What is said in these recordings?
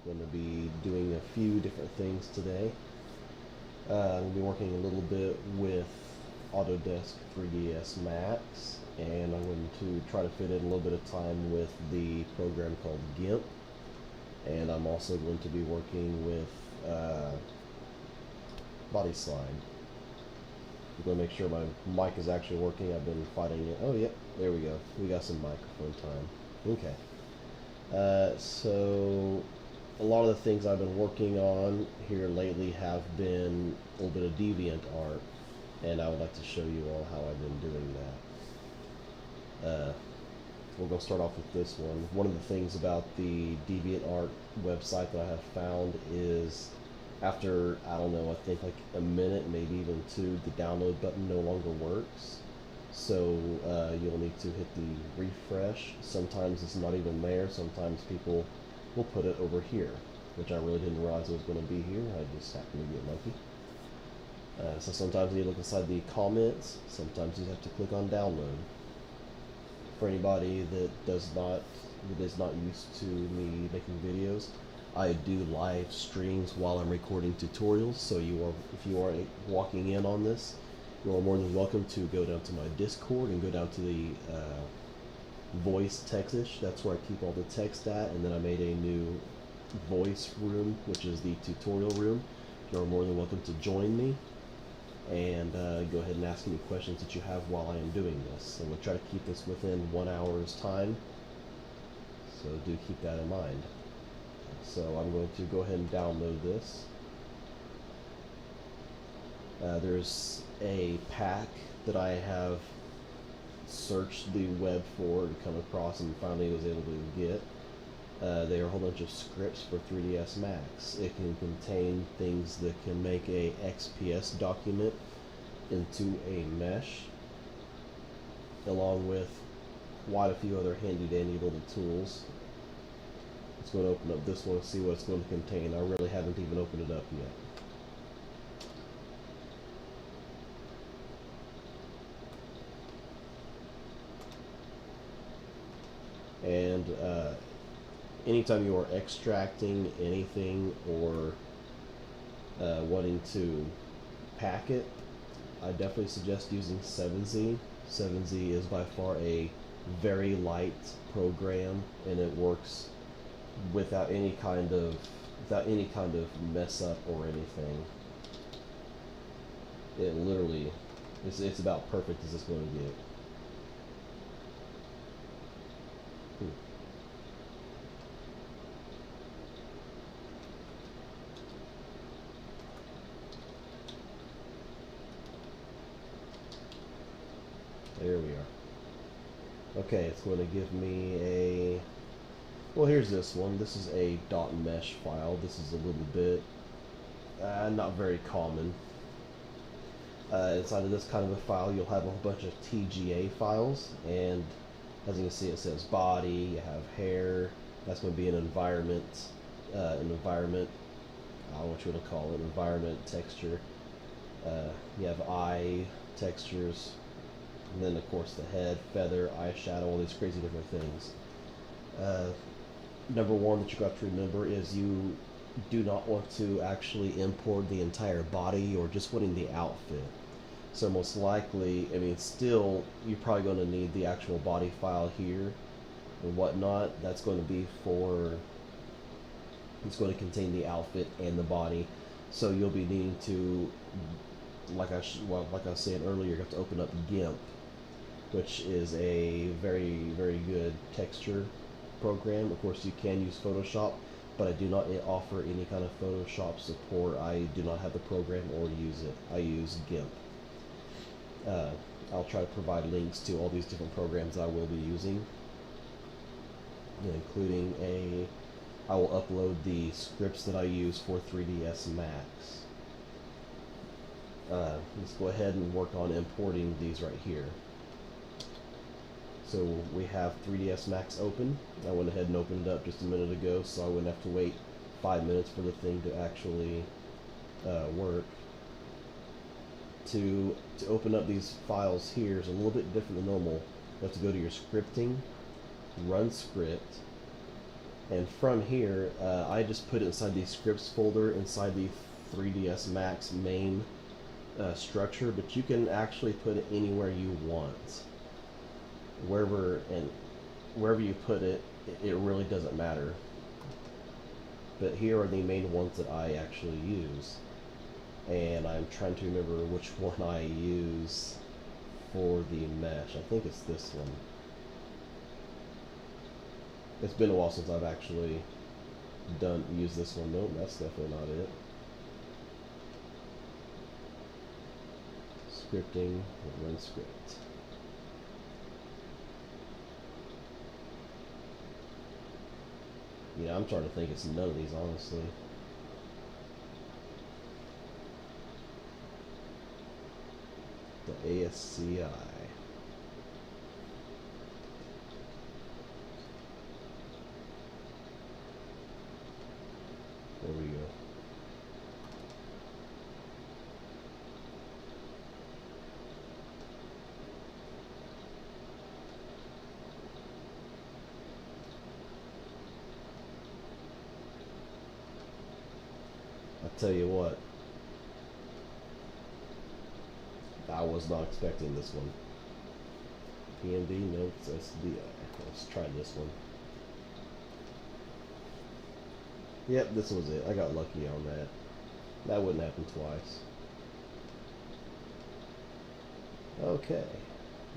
Going to be doing a few different things today. I'm going to be working a little bit with Autodesk 3ds Max, and I'm going to try to fit in a little bit of time with the program called GIMP. And I'm also going to be working with BodySlide. I'm going to make sure my mic is actually working. I've been fighting it. Oh, yep, there we go. We got some microphone time. Okay. So a lot of the things I've been working on here lately have been a little bit of DeviantArt, and I would like to show you all how I've been doing that. We're going to start off with this one. One of the things about the DeviantArt website that I have found is after, I don't know, I think like a minute, maybe even two, the download button no longer works. So you'll need to hit the refresh. Sometimes it's not even there. Sometimes people will put it over here, which I really didn't realize it was going to be here. I just happened to get lucky. So sometimes you look inside the comments. Sometimes you have to click on download. For anybody that is not used to me making videos, I do live streams while I'm recording tutorials. So if you are walking in on this, you are more than welcome to go down to my Discord and go down to the voice text-ish. That's where I keep all the text at, and then I made a new voice room, which is the tutorial room. You're more than welcome to join me and go ahead and ask any questions that you have while I am doing this. And we'll try to keep this within 1 hour's time, so do keep that in mind. So I'm going to go ahead and download this. There's a pack that I have searched the web for to come across and finally was able to get. They are a whole bunch of scripts for 3ds Max. It can contain things that can make a XPS document into a mesh, along with quite a few other handy dandy little tools. Let's go and open up this one and see what it's going to contain. I really haven't even opened it up yet. And anytime you are extracting anything or wanting to pack it, I definitely suggest using 7Z. 7Z is by far a very light program, and it works without any kind of mess up or anything. It literally, it's about perfect as it's going to get. There we are. Okay, it's going to give me a... Well, here's this one. This is a .mesh file. This is a little bit not very common. Inside of this kind of a file, you'll have a whole bunch of TGA files, and as you can see, it says body, you have hair, that's going to be an environment, I don't know what you want to call it, environment texture. You have eye textures, and then of course the head, feather, eyeshadow, all these crazy different things. Number one that you got to remember is you do not want to actually import the entire body or just wanting the outfit. So most likely, I mean, still, you're probably going to need the actual body file here and whatnot. That's going to be for, it's going to contain the outfit and the body. So you'll be needing to, like I was saying earlier, you have to open up GIMP, which is a very, very good texture program. Of course, you can use Photoshop, but I do not offer any kind of Photoshop support. I do not have the program or use it. I use GIMP. I'll try to provide links to all these different programs I will be using, including I will upload the scripts that I use for 3ds Max. Let's go ahead and work on importing these right here. So we have 3ds Max open. I went ahead and opened it up just a minute ago, so I wouldn't have to wait 5 minutes for the thing to actually work. To open up these files here is a little bit different than normal. You have to go to your scripting, run script, And from here, I just put it inside the scripts folder inside the 3ds Max main structure, but you can actually put it anywhere you want. Wherever you put it, it really doesn't matter. But here are the main ones that I actually use. And I'm trying to remember which one I use for the mesh. I think it's this one. It's been a while since I've actually used this one. Nope, that's definitely not it. Scripting, run script. Yeah, I'm trying to think. It's none of these, honestly. The ASCII. There we go. I tell you what, I was not expecting this one. PND notes SDI. Let's try this one. Yep, this was it. I got lucky on that. That wouldn't happen twice. Okay.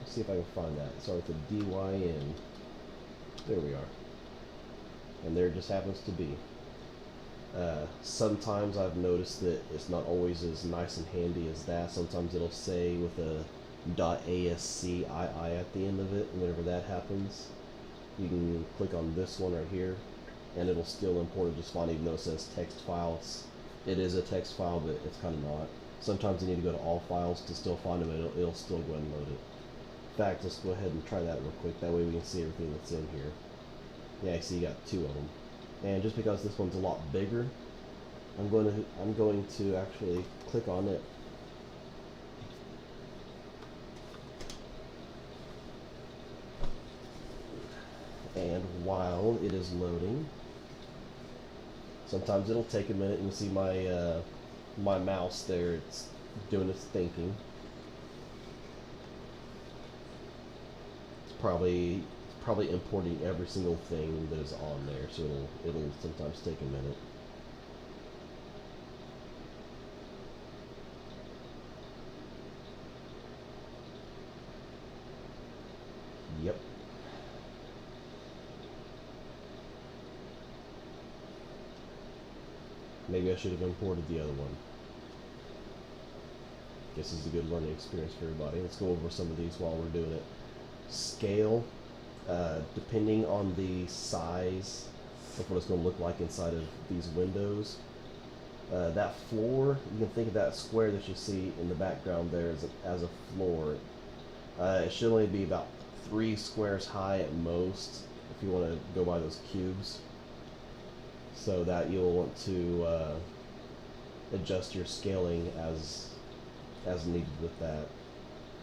Let's see if I can find that. It starts with DYN. There we are. And there it just happens to be. Sometimes I've noticed that it's not always as nice and handy as that. Sometimes it'll say with a .ascii at the end of it, and whenever that happens, you can click on this one right here, and it'll still import it just fine, even though it says text files. It is a text file, but it's kind of not. Sometimes you need to go to all files to still find them, and it'll still go ahead and load it. In fact, let's go ahead and try that real quick. That way we can see everything that's in here. Yeah, I see you got 2 of them. And just because this one's a lot bigger, I'm going to actually click on it. And while it is loading, sometimes it'll take a minute. You can see my my mouse there, it's doing its thinking. It's probably importing every single thing that is on there, so it'll sometimes take a minute. Yep. Maybe I should have imported the other one. Guess it's a good learning experience for everybody. Let's go over some of these while we're doing it. Scale, depending on the size of what it's going to look like inside of these windows. That floor, you can think of that square that you see in the background there as a floor. It should only be about 3 squares high at most if you want to go by those cubes. So that you'll want to adjust your scaling as needed with that.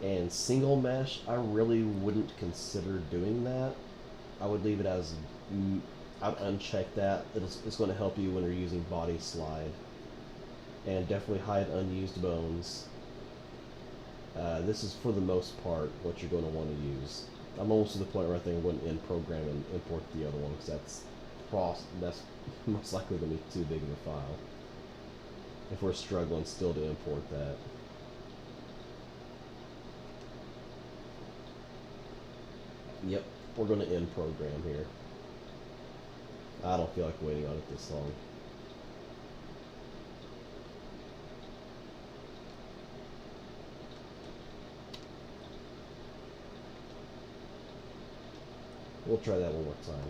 And single mesh, I really wouldn't consider doing that. I would leave it as, I'd uncheck that. It's going to help you when you're using body slide. And definitely hide unused bones. This is for the most part what you're going to want to use. I'm almost to the point where I think I'm going to end program and import the other one, because that's most likely going to be too big of a file if we're struggling still to import that. Yep, we're going to end program here. I don't feel like waiting on it this long. We'll try that one more time.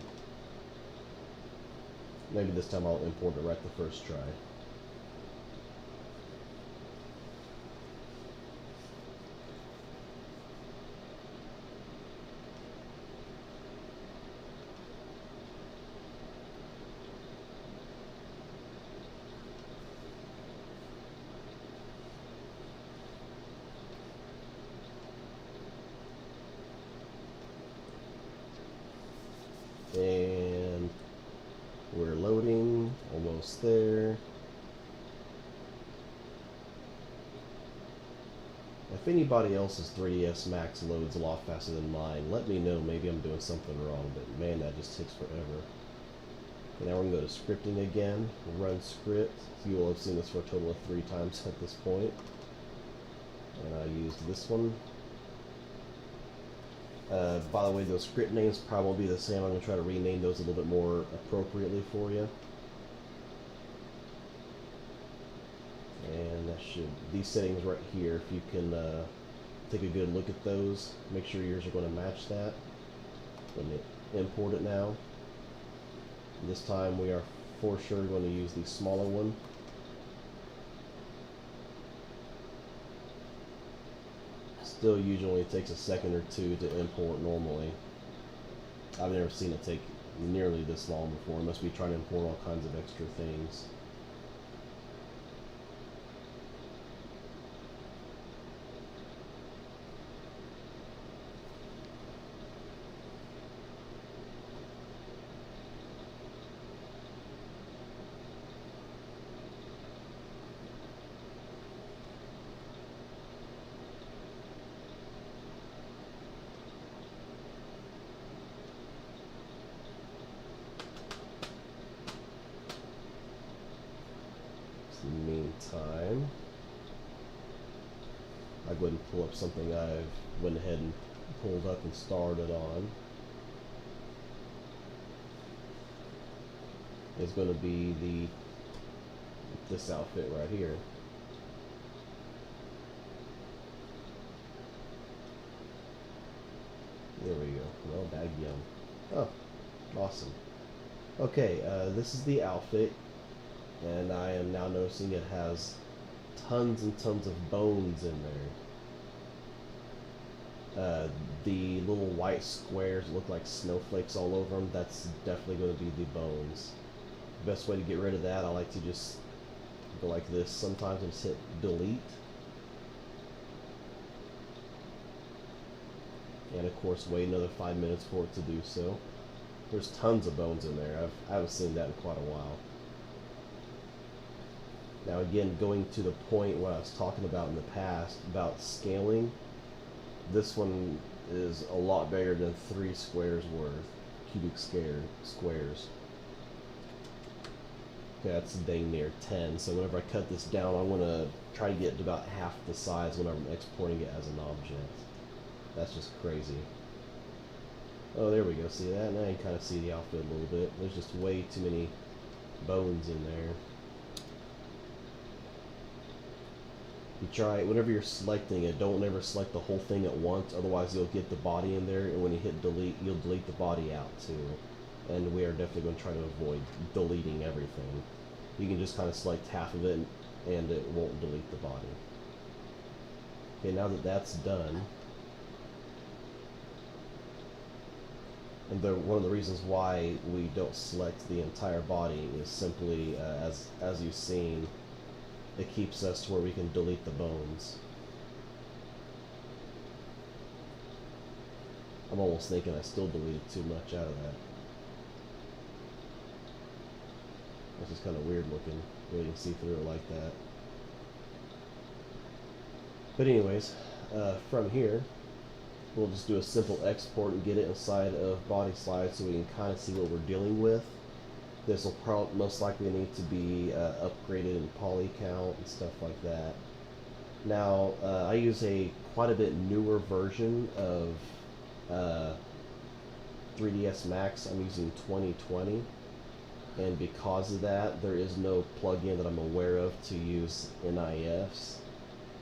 Maybe this time I'll import it right the first try. And almost there. If anybody else's 3ds Max loads a lot faster than mine, let me know. Maybe I'm doing something wrong, but man, that just takes forever. Okay, now we're going to go to scripting again, run script. You will have seen this for a total of 3 times at this point. And I used this one. By the way, those script names probably won't be the same. I'm going to try to rename those a little bit more appropriately for you. And that should, these settings right here, if you can take a good look at those, make sure yours are going to match that. When you import it now. This time we are for sure going to use the smaller one. Still usually takes a second or two to import normally. I've never seen it take nearly this long before. It must be trying to import all kinds of extra things. In the meantime, I'll go ahead and pull up something I've went ahead and pulled up and started on. It's going to be this outfit right here. There we go. Well, bag yum. Oh, awesome. Okay, this is the outfit. And I am now noticing it has tons and tons of bones in there. The little white squares look like snowflakes all over them. That's definitely going to be the bones. Best way to get rid of that, I like to just go like this sometimes and just hit delete. And of course wait another 5 minutes for it to do so. There's tons of bones in there. I haven't seen that in quite a while. Now again, going to the point what I was talking about in the past, about scaling, this one is a lot bigger than 3 squares worth, cubic squares. Okay, that's dang near 10, so whenever I cut this down, I'm going to try to get to about half the size whenever I'm exporting it as an object. That's just crazy. Oh, there we go, see that? Now you can kind of see the outfit a little bit. There's just way too many bones in there. You try, whenever you're selecting it, don't ever select the whole thing at once, otherwise you'll get the body in there, and when you hit delete, you'll delete the body out too. And we are definitely going to try to avoid deleting everything. You can just kind of select half of it, and it won't delete the body. Okay, now that that's done, and one of the reasons why we don't select the entire body is simply, as you've seen, it keeps us to where we can delete the bones. I'm almost thinking I still deleted too much out of that. That's just kind of weird looking. You can see through it like that. But anyways, from here, we'll just do a simple export and get it inside of Body Slide so we can kind of see what we're dealing with. This will probably most likely need to be upgraded in poly count and stuff like that. Now, I use a quite a bit newer version of 3ds Max. I'm using 2020, and because of that, there is no plugin that I'm aware of to use NIFs.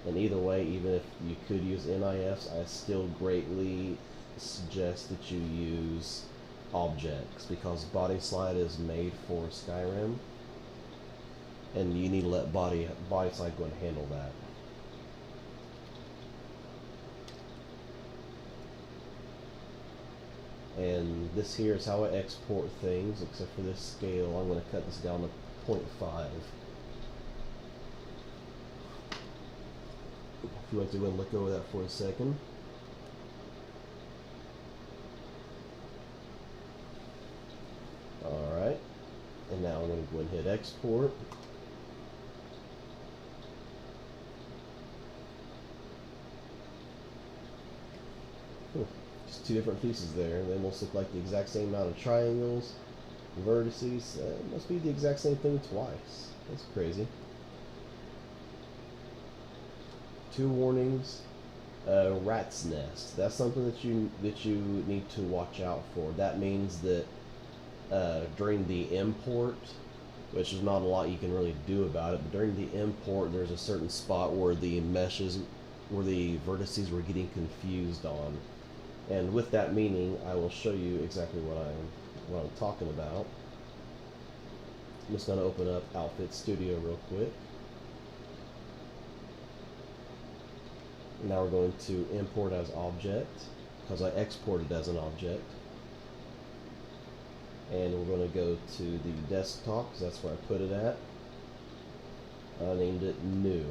And either way, even if you could use NIFs, I still greatly suggest that you use objects, because Body Slide is made for Skyrim, and you need to let Body Slide go and handle that. And this here is how I export things, except for this scale. I'm going to cut this down to 0.5. If you like to go and look over that for a second. Alright, And now I'm going to go ahead and hit export. Just two different pieces there. They almost look like the exact same amount of triangles, vertices. It must be the exact same thing twice. That's crazy. Two warnings. Rat's nest. That's something that you need to watch out for. That means that during the import, which is not a lot you can really do about it, but during the import, there's a certain spot where the meshes, where the vertices were getting confused on. And with that meaning, I will show you exactly what I'm talking about. I'm just going to open up Outfit Studio real quick. Now we're going to import as object, because I exported as an object. And we're going to go to the desktop, because that's where I put it at. I named it new.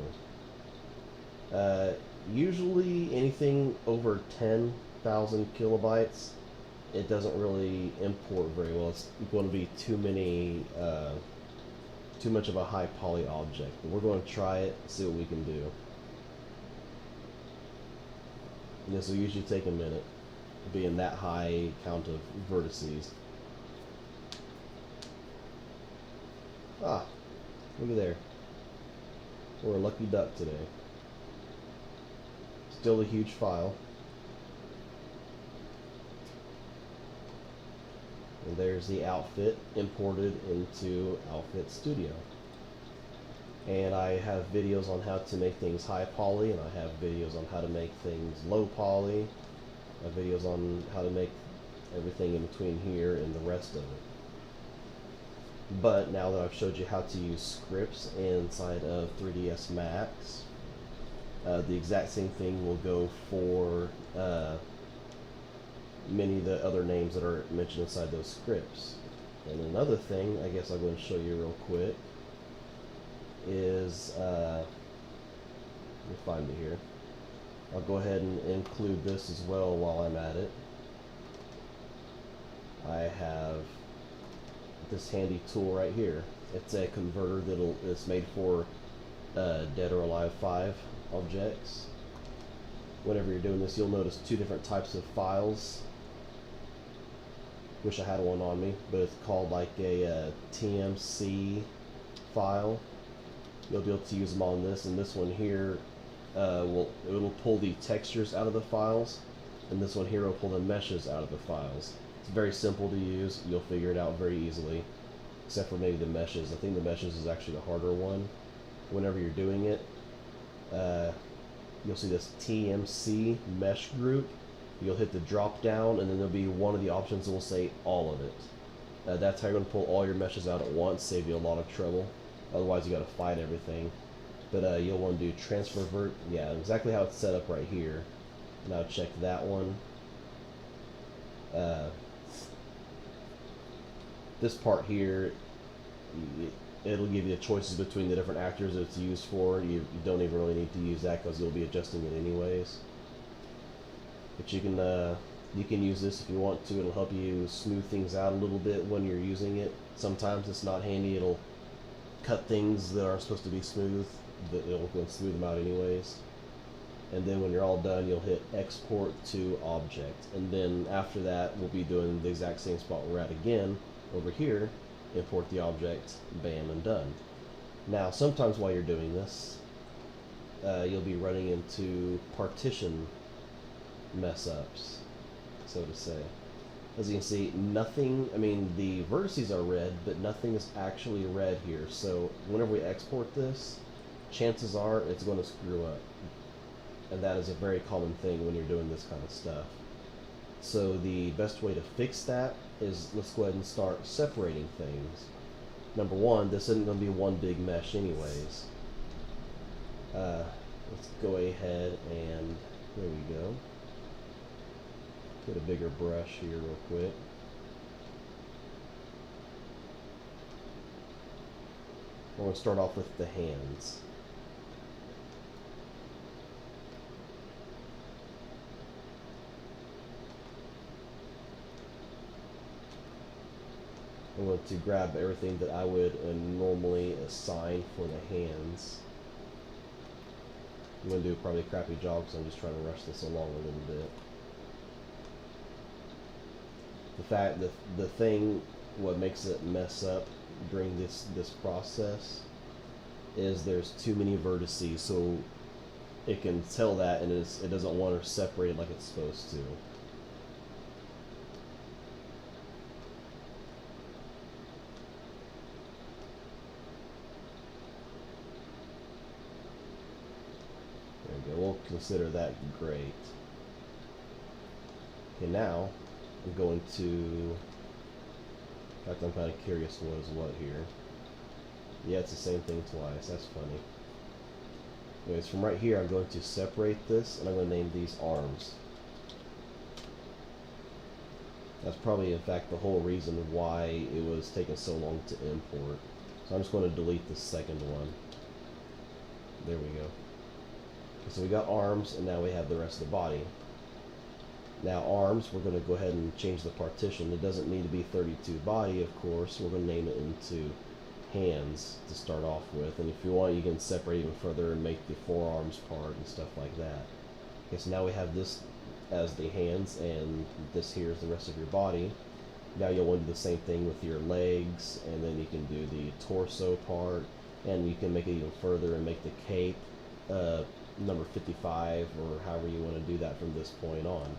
Usually anything over 10,000 kilobytes, it doesn't really import very well. It's going to be too much of a high poly object. But we're going to try it, see what we can do. And this will usually take a minute, being that high count of vertices. Ah, look at there. We're a lucky duck today. Still a huge file. And there's the outfit imported into Outfit Studio. And I have videos on how to make things high poly, and I have videos on how to make things low poly. I have videos on how to make everything in between here and the rest of it. But now that I've showed you how to use scripts inside of 3ds Max, the exact same thing will go for many of the other names that are mentioned inside those scripts. And another thing, I guess I'm going to show you real quick, is, let me find it here. I'll go ahead and include this as well while I'm at it. I have this handy tool right here. It's a converter that's made for Dead or Alive 5 objects. Whenever you're doing this, you'll notice two different types of files. Wish I had one on me, but it's called like a TMC file. You'll be able to use them on this, and this one here it'll pull the textures out of the files, and this one here will pull the meshes out of the files. It's very simple to use. You'll figure it out very easily, except for maybe the meshes. I think the meshes is actually the harder one. Whenever you're doing it, you'll see this TMC mesh group. You'll hit the drop down, and then there'll be one of the options that will say all of it. That's how you're going to pull all your meshes out at once, save you a lot of trouble. Otherwise, you got to fight everything. But you'll want to do transfer vert. Yeah, exactly how it's set up right here. Now check that one. This part here, it'll give you choices between the different actors that it's used for. You don't even really need to use that because you'll be adjusting it anyways. But you can use this if you want to. It'll help you smooth things out a little bit when you're using it. Sometimes it's not handy. It'll cut things that aren't supposed to be smooth, but it'll smooth them out anyways. And then when you're all done, you'll hit export to object. And then after that, we'll be doing the exact same spot we're at again. Over here, import the object, bam, and done. Now, sometimes while you're doing this, you'll be running into partition mess ups, so to say. As you can see, nothing, I mean, the vertices are red, but nothing is actually red here. So whenever we export this, chances are it's going to screw up. And that is a very common thing when you're doing this kind of stuff. So the best way to fix that is, let's go ahead and start separating things. Number one, this isn't going to be one big mesh anyways. Let's go ahead and, there we go. Get a bigger brush here real quick. We're going to start off with the hands. I'm going to grab everything that I would normally assign for the hands. I'm going to do probably a crappy job because I'm just trying to rush this along a little bit. The fact that the thing, what makes it mess up during this process is there's too many vertices, so it can tell that, and it doesn't want to separate it like it's supposed to. There we go. We'll consider that great. Okay, now I'm going to. In fact, I'm kind of curious what is what here. Yeah, it's the same thing twice. That's funny. Anyways, from right here, I'm going to separate this, and I'm going to name these arms. That's probably, in fact, the whole reason why it was taking so long to import. So I'm just going to delete the second one. There we go. Okay, so we got arms, and now we have the rest of the body. Now arms, we're going to go ahead and change the partition. It doesn't need to be 32 body, of course. We're going to name it into hands to start off with, and if you want, you can separate even further and make the forearms part and stuff like that. Okay, so now we have this as the hands, and this here is the rest of your body. Now you'll want to do the same thing with your legs, and then you can do the torso part, and you can make it even further and make the cape number 55, or however you want to do that from this point on.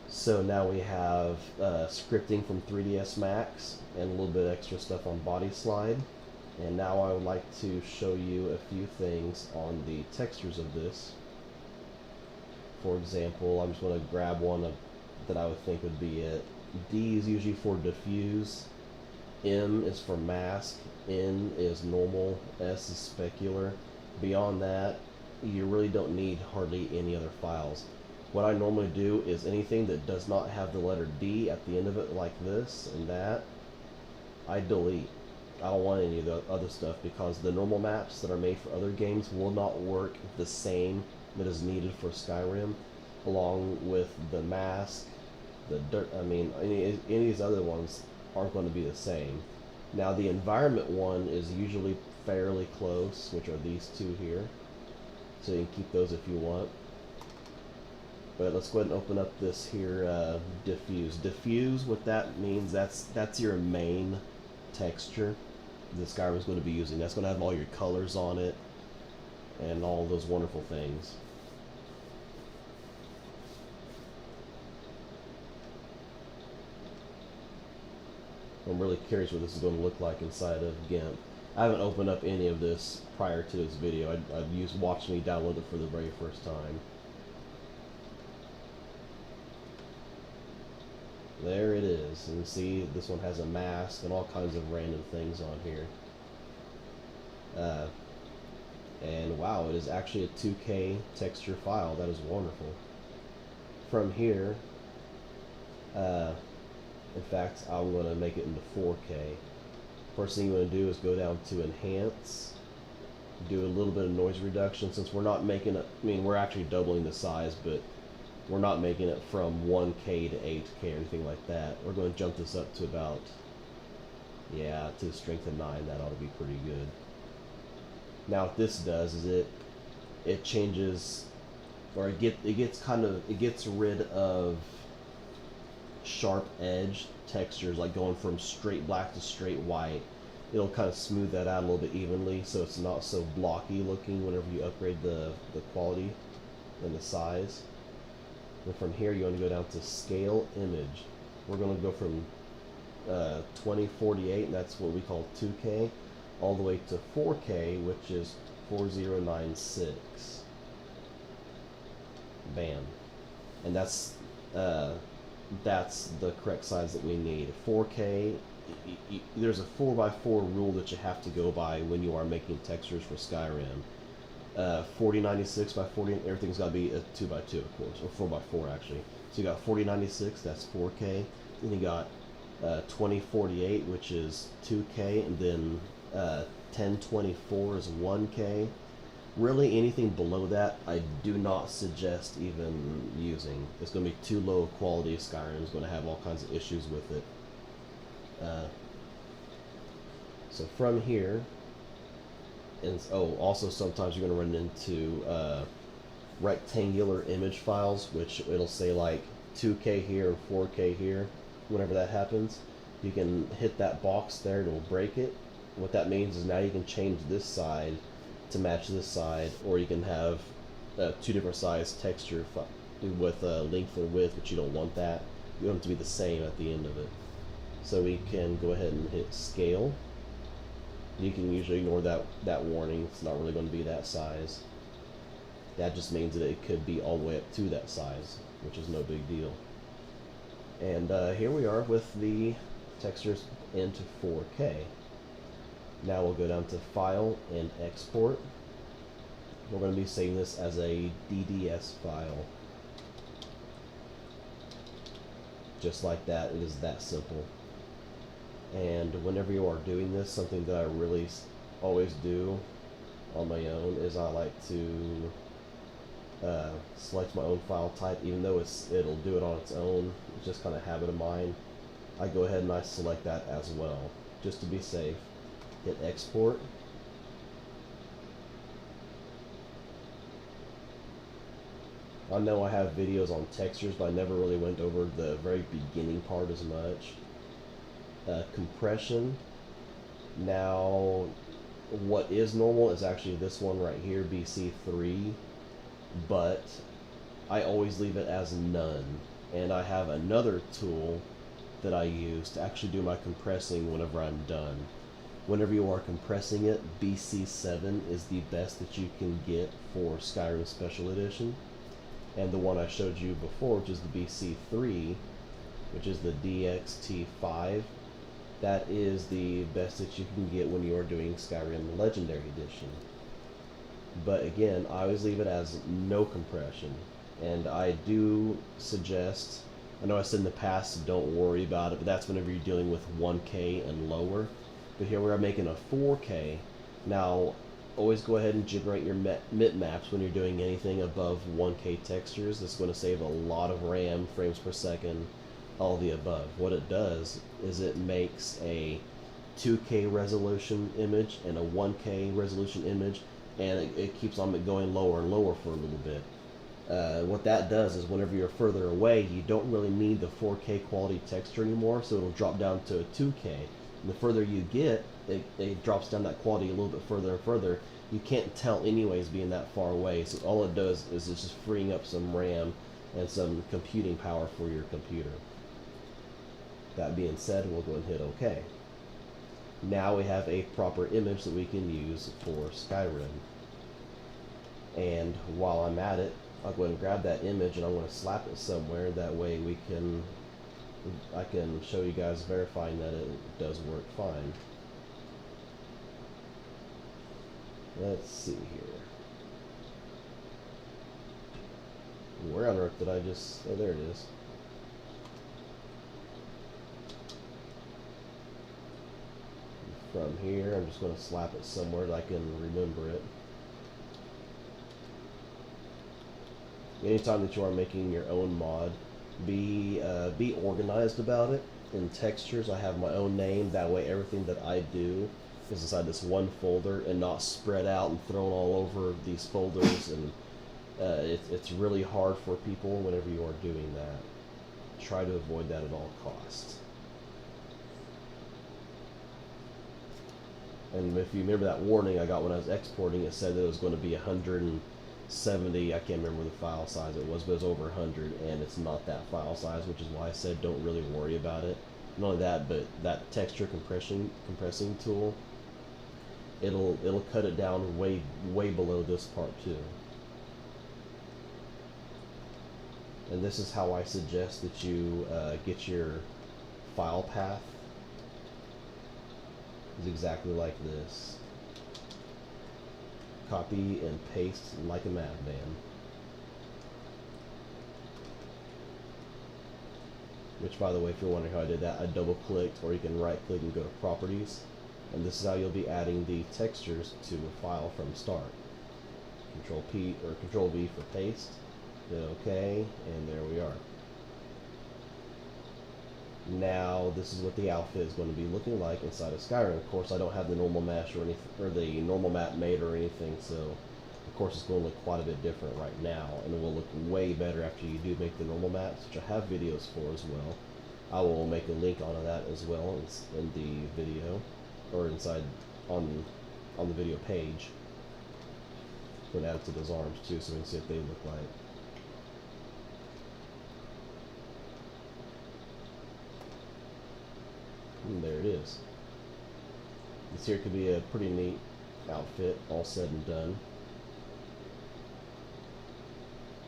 So now we have scripting from 3ds Max and a little bit extra stuff on Body Slide. And now I would like to show you a few things on the textures of this. For example, I'm just going to grab one that I would think would be it. D is usually for diffuse, M is for mask, N is normal, S is specular. Beyond that, you really don't need hardly any other files. What I normally do is anything that does not have the letter D at the end of it, like this and that, I delete. I don't want any of the other stuff, because the normal maps that are made for other games will not work the same that is needed for Skyrim, along with the mask, the dirt. I mean, any of these other ones aren't going to be the same. Now the environment one is usually fairly close, which are these two here, so you can keep those if you want. But let's go ahead and open up this here diffuse. Diffuse, what that means, that's your main texture that Skyrim is going to be using. That's going to have all your colors on it and all those wonderful things. I'm really curious what this is going to look like inside of GIMP. I haven't opened up any of this prior to this video. I'd watch me download it for the very first time. There it is, and see, this one has a mask and all kinds of random things on here. And wow, it is actually a 2K texture file. That is wonderful. From here, in fact, I'm going to make it into 4K. First thing you want to do is go down to Enhance, do a little bit of noise reduction, since we're not making it, I mean, we're actually doubling the size, but we're not making it from 1K to 8K or anything like that. We're going to jump this up to about, yeah, to the strength of 9. That ought to be pretty good. Now what this does is it changes, or it gets rid of sharp edge textures, like going from straight black to straight white. It'll kind of smooth that out a little bit evenly, so it's not so blocky looking whenever you upgrade the quality and the size. And from here, you want to go down to Scale Image. We're going to go from 2048, and that's what we call 2K, all the way to 4K, which is 4096. Bam. And that's the correct size that we need. 4K, there's a 4x4 rule that you have to go by when you are making textures for Skyrim. 4096 by 40, everything's got to be a 2x2, of course, or 4x4 actually. So you got 4096, that's 4K. Then you got 2048, which is 2K, and then 1024 is 1K. Really, anything below that, I do not suggest even using. It's going to be too low quality. Skyrim is going to have all kinds of issues with it. Uh, so from here, and oh, also sometimes you're going to run into rectangular image files, which it'll say like 2K here and 4K here. Whenever that happens, you can hit that box there, it will break it. What that means is now you can change this side to match this side, or you can have two different size texture with length and width, but you don't want that. You want it to be the same at the end of it. So we can go ahead and hit scale. You can usually ignore that warning. It's not really going to be that size. That just means that it could be all the way up to that size, which is no big deal. And here we are with the textures into 4K. Now we'll go down to File and Export. We're going to be saving this as a DDS file. Just like that, it is that simple. And whenever you are doing this, something that I really always do on my own is I like to select my own file type, even though it'll do it on its own. It's just kind of habit of mine. I go ahead and I select that as well, just to be safe. Hit export. I know I have videos on textures, but I never really went over the very beginning part as much. Compression. Now, what is normal is actually this one right here, BC3, but I always leave it as none. And I have another tool that I use to actually do my compressing whenever I'm done. Whenever you are compressing it, BC7 is the best that you can get for Skyrim Special Edition. And the one I showed you before, which is the BC3, which is the DXT5, that is the best that you can get when you are doing Skyrim Legendary Edition. But again, I always leave it as no compression. And I do suggest, I know I said in the past, don't worry about it, but that's whenever you're dealing with 1K and lower. But here we are making a 4K. Now, always go ahead and generate your bitmaps when you're doing anything above 1K textures. That's going to save a lot of RAM, frames per second, all the above. What it does is it makes a 2K resolution image and a 1K resolution image, and it keeps on going lower and lower for a little bit. What that does is whenever you're further away, you don't really need the 4K quality texture anymore, so it'll drop down to a 2K. And the further you get, it drops down that quality a little bit further and further. You can't tell anyways being that far away, so all it does is it's just freeing up some RAM and some computing power for your computer. That being said, we'll go and hit OK. Now we have a proper image that we can use for Skyrim. And while I'm at it, I'll go ahead and grab that image and I'm going to slap it somewhere. That way I can show you guys verifying that it does work fine. Let's see here. Where on earth did I just... Oh, there it is. From here, I'm just going to slap it somewhere that I can remember it. Anytime that you are making your own mod, be organized about it. In textures, I have my own name. That way, everything that I do is inside this one folder and not spread out and thrown all over these folders. And it's really hard for people whenever you are doing that. Try to avoid that at all costs. And if you remember that warning I got when I was exporting, it said that it was going to be 170, I can't remember the file size it was, but it was over 100, and it's not that file size, which is why I said don't really worry about it. Not only that, but that texture compressing tool, it'll cut it down way below this part too. And this is how I suggest that you get your file path. Is exactly like this. Copy and paste like a madman. Which, by the way, if you're wondering how I did that, I double-clicked, or you can right-click and go to Properties. And this is how you'll be adding the textures to a file from start. Control-P or Control-V for paste. Hit OK, and there we are. Now this is what the outfit is going to be looking like inside of Skyrim. Of course, I don't have the normal mesh or anything, or the normal map made or anything, so of course it's going to look quite a bit different right now, and it will look way better after you do make the normal maps, which I have videos for as well. I will make a link onto that as well in the video, or inside on the video page. Put add it to those arms too, so we can see what they look like. And there it is. This here could be a pretty neat outfit, all said and done.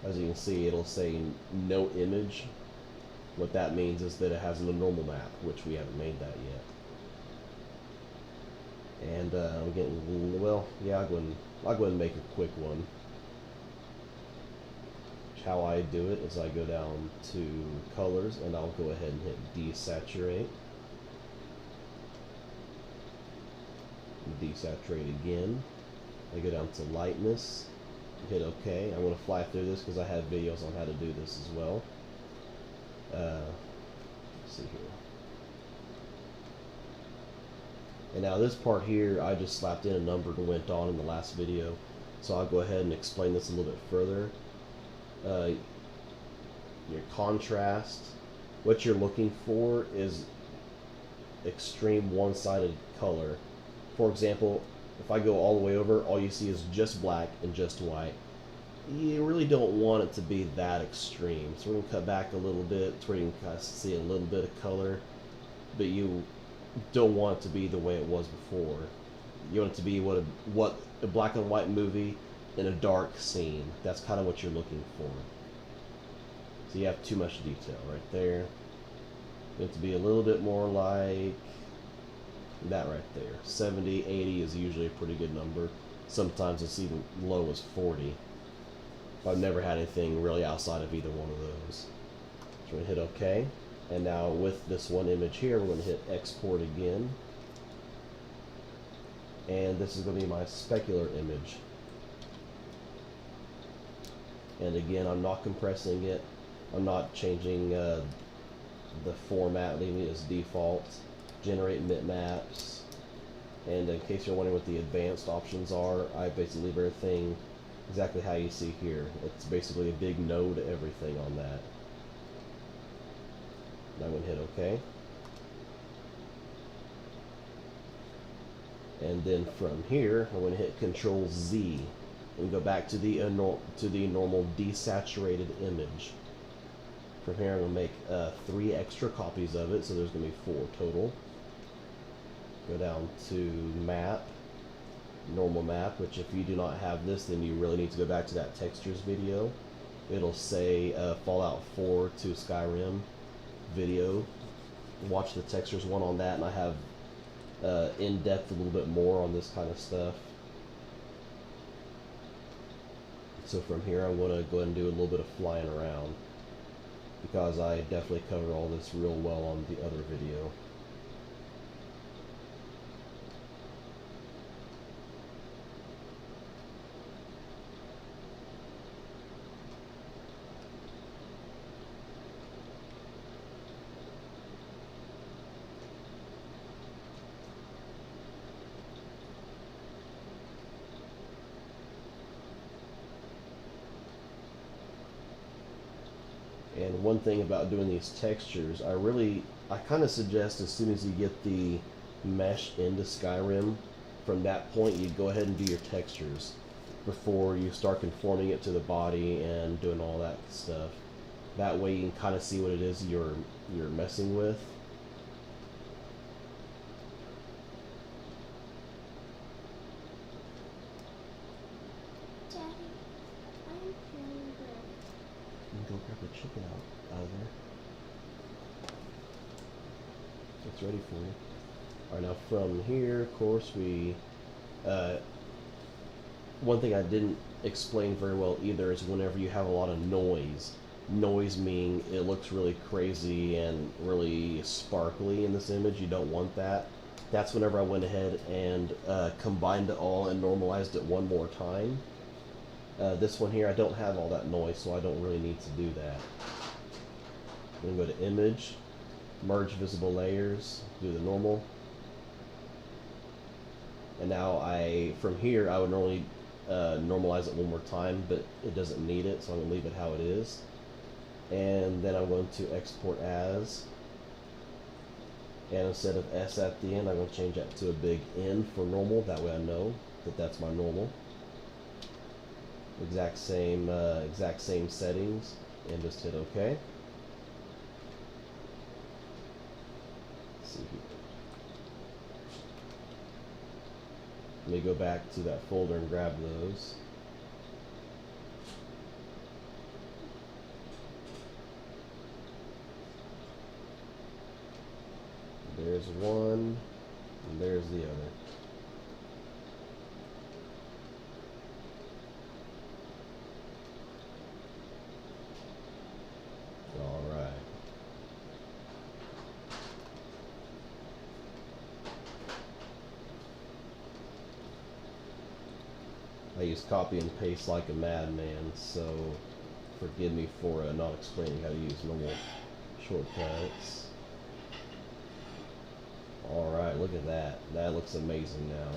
As you can see, it'll say no image. What that means is that it has a normal map, which we haven't made that yet. And I'm getting, well, yeah, I'll go ahead and make a quick one. How I do it is I go down to colors and I'll go ahead and hit desaturate. Desaturate again. I go down to lightness, hit OK. I'm going to fly through this because I have videos on how to do this as well. Let's see here. And now this part here, I just slapped in a number and went on in the last video. So I'll go ahead and explain this a little bit further. Your contrast, what you're looking for is extreme one-sided color. For example, if I go all the way over, all you see is just black and just white. You really don't want it to be that extreme. So we're going to cut back a little bit to where you can kind of see a little bit of color. But you don't want it to be the way it was before. You want it to be what a black and white movie in a dark scene. That's kind of what you're looking for. So you have too much detail right there. You want it to be a little bit more like that right there. 70, 80 is usually a pretty good number. Sometimes it's even low as 40. I've never had anything really outside of either one of those. So we're going to hit OK. And now with this one image here, we're going to hit export again. And this is going to be my specular image. And again, I'm not compressing it. I'm not changing the format, leaving it as default. Generate bitmaps. And in case you're wondering what the advanced options are, I basically leave everything exactly how you see here. It's basically a big no to everything on that. And I'm going to hit OK. And then from here, I'm going to hit Control Z and go back to the normal desaturated image. From here, I'm going to make 3 extra copies of it, so there's going to be 4 total. Go down to map, normal map, which if you do not have this, then you really need to go back to that textures video. It'll say Fallout 4 to Skyrim video. Watch the textures one on that, and I have in depth a little bit more on this kind of stuff. So from here, I'm going to go ahead and do a little bit of flying around, because I definitely cover all this real well on the other video. And one thing about doing these textures, I kind of suggest as soon as you get the mesh into Skyrim, from that point you go ahead and do your textures before you start conforming it to the body and doing all that stuff. That way you can kind of see what it is you're messing with. Go grab the chicken out of there. It's ready for you. Alright, now from here, of course, one thing I didn't explain very well either is whenever you have a lot of noise. Noise meaning it looks really crazy and really sparkly in this image. You don't want that. That's whenever I went ahead and combined it all and normalized it one more time. This one here, I don't have all that noise, so I don't really need to do that. I'm going to go to image, merge visible layers, do the normal. And now from here, I would normally normalize it one more time, but it doesn't need it, so I'm going to leave it how it is. And then I'm going to export as. And instead of S at the end, I'm going to change that to a big N for normal. That way I know that that's my normal. Exact same settings, and just hit OK. Let's see here. Let me go back to that folder and grab those. There's one, and there's the other. All right. I use copy and paste like a madman, so forgive me for not explaining how to use normal shortcuts. Alright, look at that. That looks amazing now.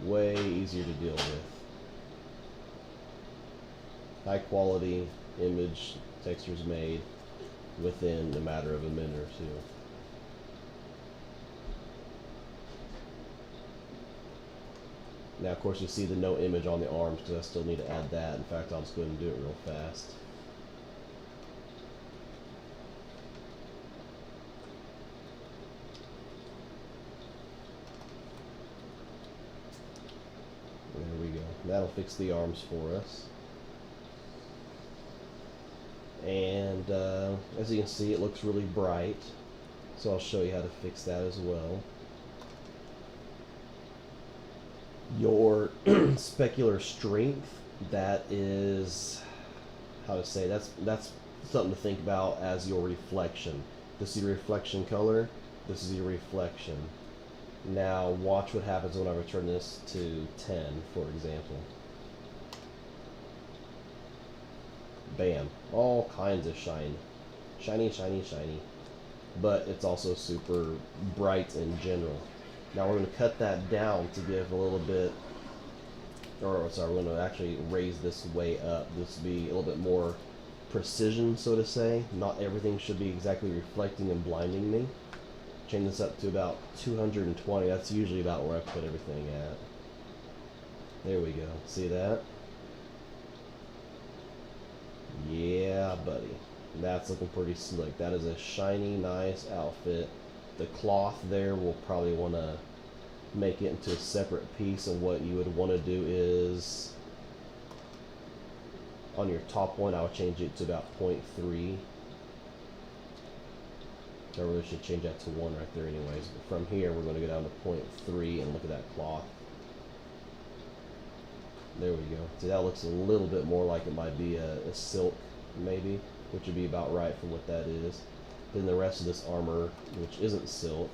Way easier to deal with. High quality image textures made within a matter of a minute or two. Now, of course, you see the no image on the arms because I still need to add that. In fact, I'll just go ahead and do it real fast. There we go. That'll fix the arms for us. And as you can see, it looks really bright. So I'll show you how to fix that as well. Your specular strength, that is, how to say, that's something to think about as your reflection. This is your reflection color, this is your reflection. Now watch what happens when I return this to 10, for example. Bam, all kinds of shine. Shiny, shiny, shiny. But it's also super bright in general. Now we're going to cut that down to give a little bit, or sorry, we're going to actually raise this way up. This will be a little bit more precision, so to say. Not everything should be exactly reflecting and blinding me. Change this up to about 220. That's usually about where I put everything at. There we go. See that? Yeah, buddy. That's looking pretty slick. That is a shiny, nice outfit. The cloth there will probably want to make it into a separate piece, and what you would want to do is on your top one, I would change it to about 0.3. I really should change that to 1 right there anyways. But from here, we're going to go down to 0.3 and look at that cloth. There we go. See, that looks a little bit more like it might be a silk, maybe, which would be about right for what that is. Then the rest of this armor, which isn't silk,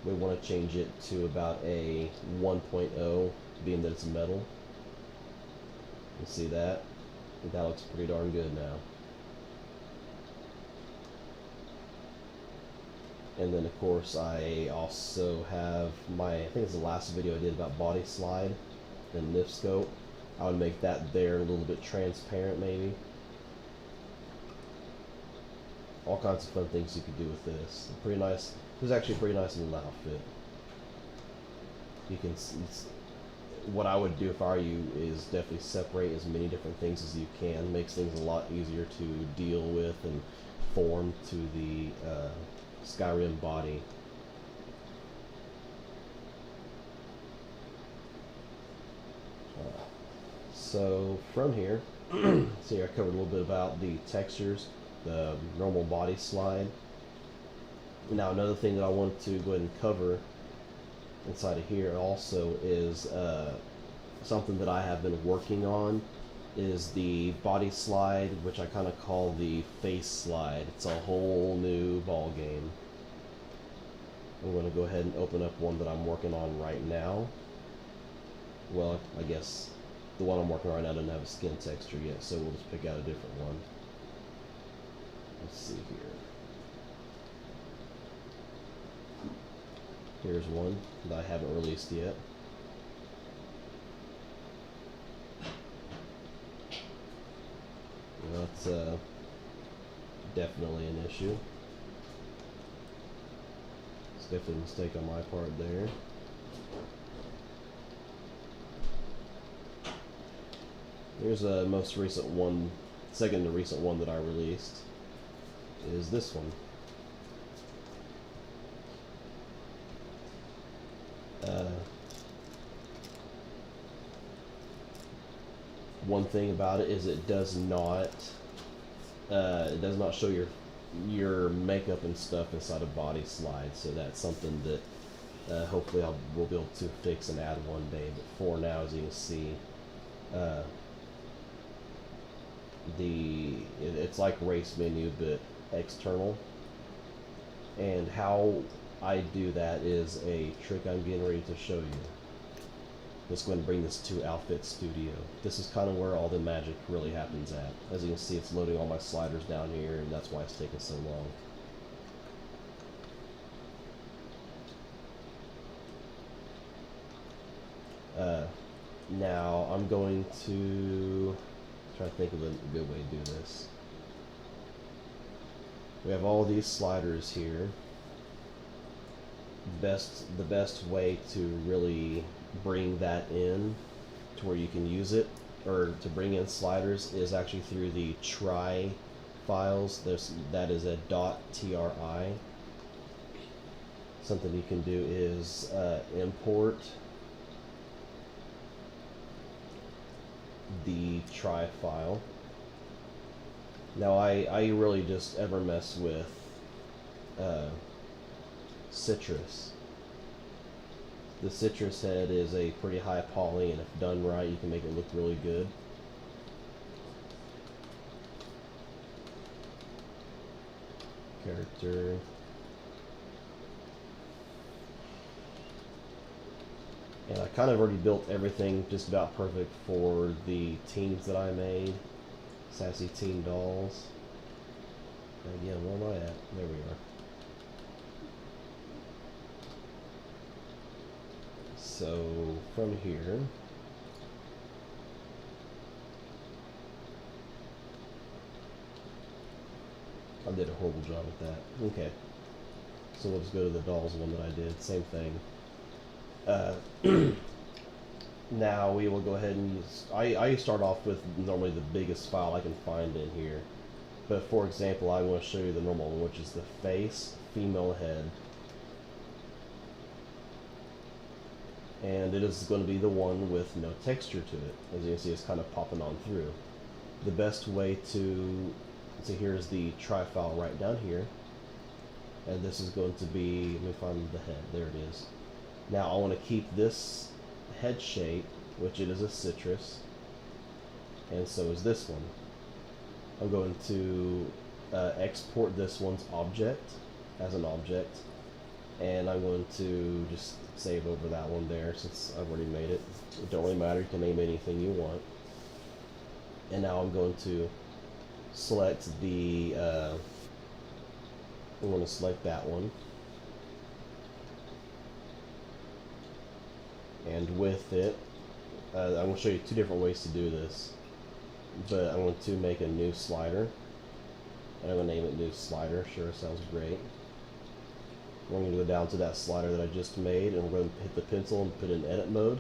we want to change it to about a 1.0, being that it's metal. You see that? I think that looks pretty darn good now. And then, of course, I also have my, I think it's the last video I did about body slide and lift scope. I would make that there a little bit transparent, maybe. All kinds of fun things you could do with this. Pretty nice. This is actually a pretty nice little outfit. You can, what I would do if I were you is definitely separate as many different things as you can. Makes things a lot easier to deal with and form to the Skyrim body. So from here, see, I covered a little bit about the textures, the normal body slide. Now another thing that I want to go ahead and cover inside of here also is something that I have been working on, is the body slide, which I kind of call the face slide. It's a whole new ball game. I'm going to go ahead and open up one that I'm working on right now. Well, I guess the one I'm working on right now doesn't have a skin texture yet, so we'll just pick out a different one. Let's see here. Here's one that I haven't released yet. That's definitely an issue. It's definitely a mistake on my part there. Here's a most recent one, second to recent one that I released, is this one. One thing about it is it does not show your makeup and stuff inside a body slide, so that's something that hopefully we'll be able to fix and add one day. But for now, as you can see, it's like race menu but external, and how I do that is a trick I'm getting ready to show you. Let's go ahead and bring this to Outfit Studio. This is kind of where all the magic really happens at. As you can see, it's loading all my sliders down here, and that's why it's taking so long. Now I'm going to try to think of a good way to do this. We have all these sliders here. The best way to really bring that in to where you can use it, or to bring in sliders, is actually through the tri files. That is a .tri. Something you can do is import the tri file. Now I really just ever mess with citrus. The citrus head is a pretty high poly, and if done right, you can make it look really good. Character. And I kind of already built everything just about perfect for the teams that I made. Sassy Teen Dolls. And again, where am I at? There we are. So from here, I did a horrible job with that. Okay, so let's go to the dolls one that I did. Same thing. Now we will go ahead and use. I start off with normally the biggest file I can find in here, but for example, I want to show you the normal one, which is the face female head. And it is going to be the one with no texture to it. As you can see, it's kind of popping on through. The best way to, so here's the tri file right down here, and this is going to be, let me find the head, there it is. Now I want to keep this head shape, which it is a citrus, and so is this one. I'm going to export this one's object as an object, and I'm going to just save over that one there since I've already made it. It don't really matter, you can name anything you want. And now I'm going to select the, I'm going to select that one. And with it, I'm going to show you two different ways to do this. But I'm going to make a new slider. And I'm going to name it new slider. Sure, sounds great. We're going to go down to that slider that I just made, and we're going to hit the pencil and put it in edit mode.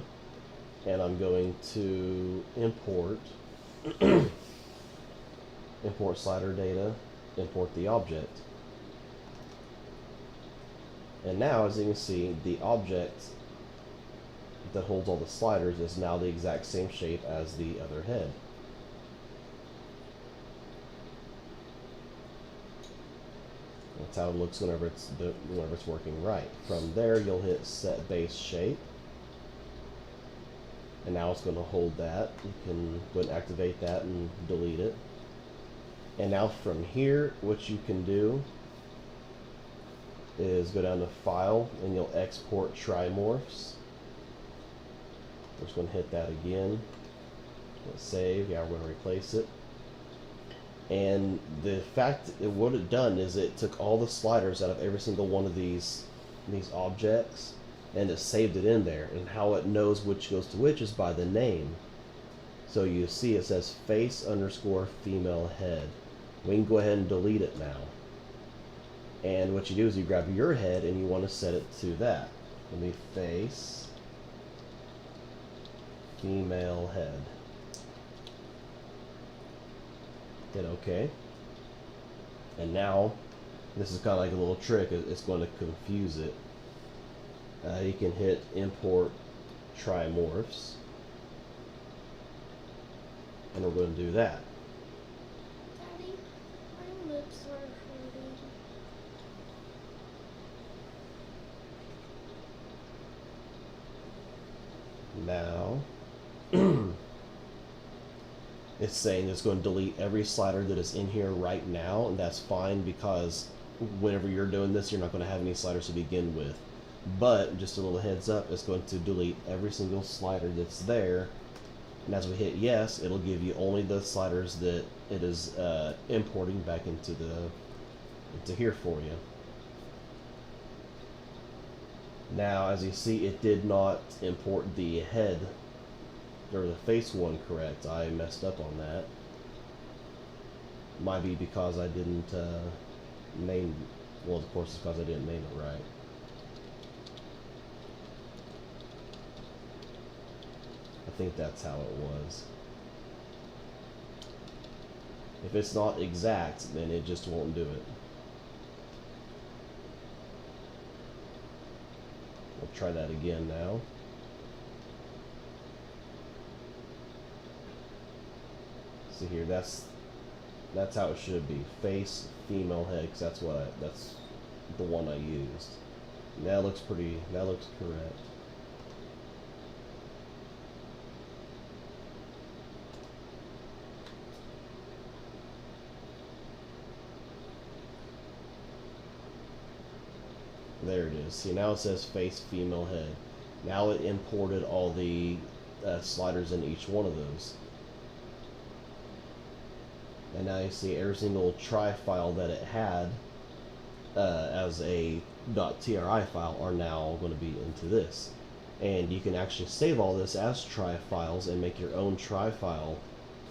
And I'm going to import import slider data, import the object. And now, as you can see, the object that holds all the sliders is now the exact same shape as the other head. That's how it looks whenever it's working right. From there, you'll hit Set Base Shape, and now it's going to hold that. You can go ahead and activate that and delete it. And now from here, what you can do is go down to File, and you'll export Trimorphs. We're just going to hit that again. Let's save. Yeah, we're going to replace it. And the fact what it done is it took all the sliders out of every single one of these objects, and it saved it in there. And how it knows which goes to which is by the name. So you see it says face underscore female head. We can go ahead and delete it now. And what you do is you grab your head and you want to set it to that. Let me face female head. Hit OK. And now, this is kind of like a little trick. It's going to confuse it. You can hit import trimorphs. And we're going to do that. Daddy, my lips are hurting. Now, it's saying it's going to delete every slider that is in here right now, and that's fine because whenever you're doing this, you're not going to have any sliders to begin with. But, just a little heads up, it's going to delete every single slider that's there, and as we hit yes, it'll give you only the sliders that it is importing back into here for you. Now, as you see, it did not import the head or the face one correct. I messed up on that. Might be because I didn't name. Well, of course, it's because I didn't name it right. I think that's how it was. If it's not exact, then it just won't do it. We'll try that again now. See here, that's how it should be. Face, female head, because that's the one I used. That looks correct. There it is. See, now it says face, female head. Now it imported all the sliders in each one of those. And now you see every single try file that it had as a .tri file are now going to be into this. And you can actually save all this as try files and make your own try file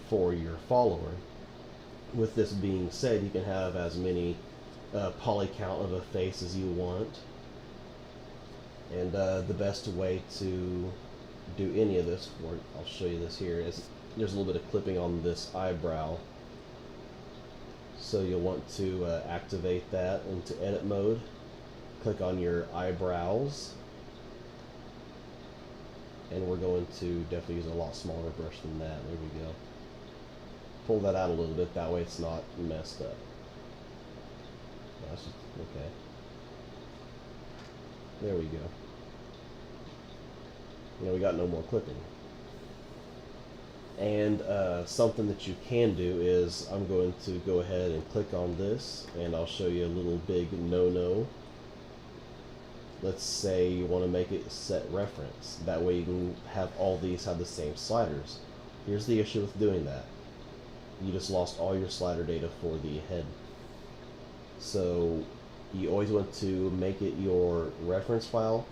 for your follower. With this being said, you can have as many poly count of a face as you want. And the best way to do any of this, I'll show you this here, is there's a little bit of clipping on this eyebrow. So you'll want to activate that into edit mode. Click on your eyebrows. And we're going to definitely use a lot smaller brush than that. There we go. Pull that out a little bit, that way it's not messed up. That's just, okay. There we go. You know, we got no more clipping. And something that you can do is, I'm going to go ahead and click on this, and I'll show you a little big no-no. Let's say you want to make it set reference. That way you can have all these have the same sliders. Here's the issue with doing that. You just lost all your slider data for the head. So you always want to make it your reference file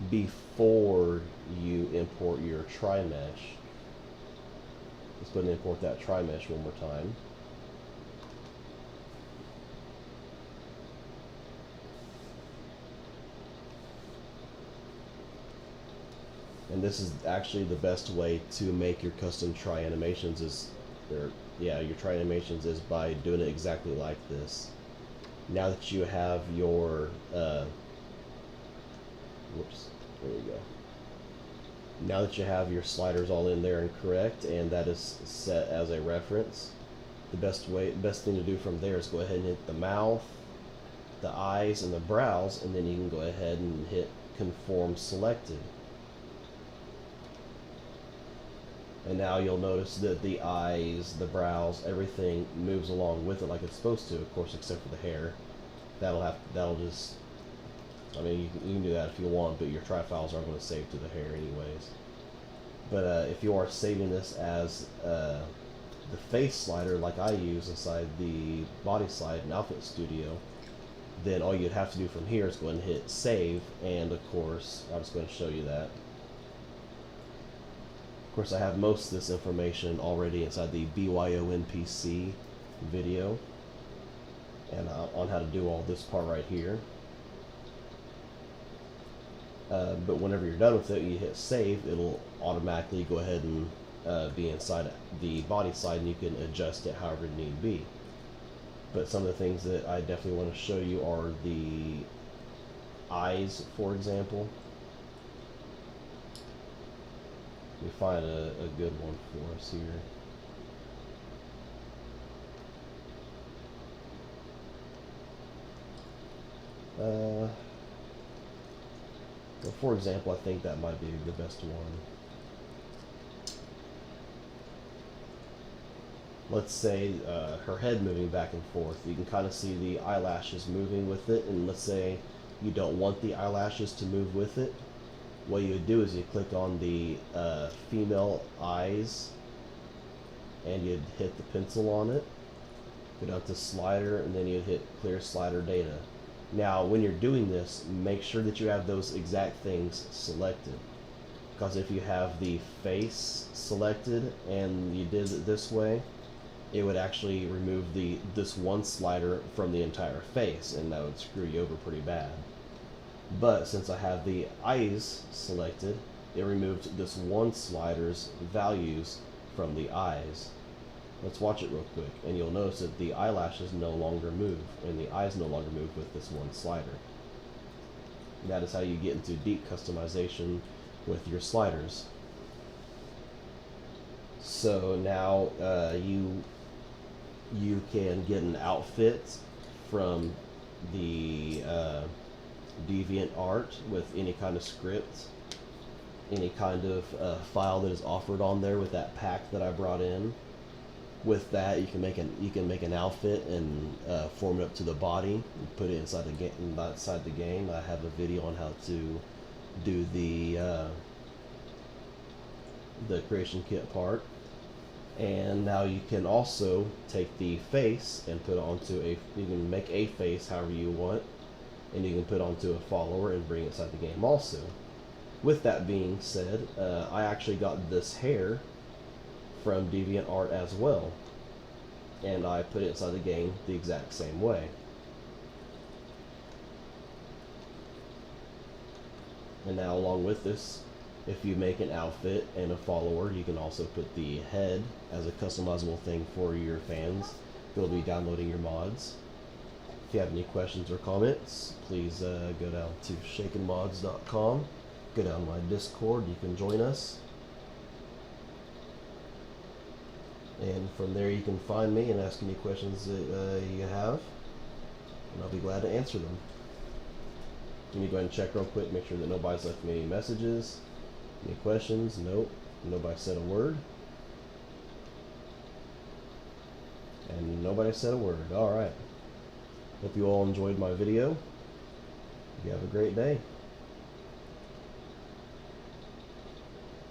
before you import your tri-mesh. Let's go ahead and import that tri-mesh one more time. And this is actually the best way to make your custom tri-animations your tri-animations is by doing it exactly like this. Now that you have your whoops, there we go. Now that you have your sliders all in there and correct, and that is set as a reference, the best thing to do from there is go ahead and hit the mouth, the eyes, and the brows, and then you can go ahead and hit conform selected. And now you'll notice that the eyes, the brows, everything moves along with it like it's supposed to, of course, except for the hair. That'll just, I mean, you can do that if you want, but your tri files aren't going to save to the hair anyways. But if you are saving this as the face slider like I use inside the body slide in Outfit Studio, then all you'd have to do from here is go ahead and hit save, and of course I'm just going to show you that. Of course, I have most of this information already inside the BYONPC video, and on how to do all this part right here. But whenever you're done with it, you hit save, it'll automatically go ahead and be inside the body side, and you can adjust it however need be. But some of the things that I definitely want to show you are the eyes, for example. Let me find a good one for us here. Well, for example, I think that might be the best one. Let's say her head moving back and forth. You can kind of see the eyelashes moving with it, and let's say you don't want the eyelashes to move with it. What you would do is you click on the female eyes, and you'd hit the pencil on it, go down to slider, and then you'd hit clear slider data. Now when you're doing this, make sure that you have those exact things selected, because if you have the face selected and you did it this way, it would actually remove this one slider from the entire face, and that would screw you over pretty bad. But since I have the eyes selected, it removed this one slider's values from the eyes. Let's watch it real quick, and you'll notice that the eyelashes no longer move, and the eyes no longer move with this one slider. That is how you get into deep customization with your sliders. So now you can get an outfit from the DeviantArt with any kind of script, any kind of file that is offered on there with that pack that I brought in. With that, you can make an outfit and form it up to the body and put it inside the game. I have a video on how to do the creation kit part. And now you can also take the face and put it onto you can make a face however you want, and you can put onto a follower and bring it inside the game also. With that being said, I actually got this hair from DeviantArt as well, and I put it inside the game the exact same way. And now along with this, if you make an outfit and a follower, you can also put the head as a customizable thing for your fans who will be downloading your mods. If you have any questions or comments, please go down to shakenmods.com, go down to my Discord, you can join us. And from there you can find me and ask any questions that you have, and I'll be glad to answer them. Let me go ahead and check real quick, make sure that nobody's left me any messages. Any questions? Nope. Nobody said a word. And nobody said a word. Alright. Hope you all enjoyed my video. You have a great day.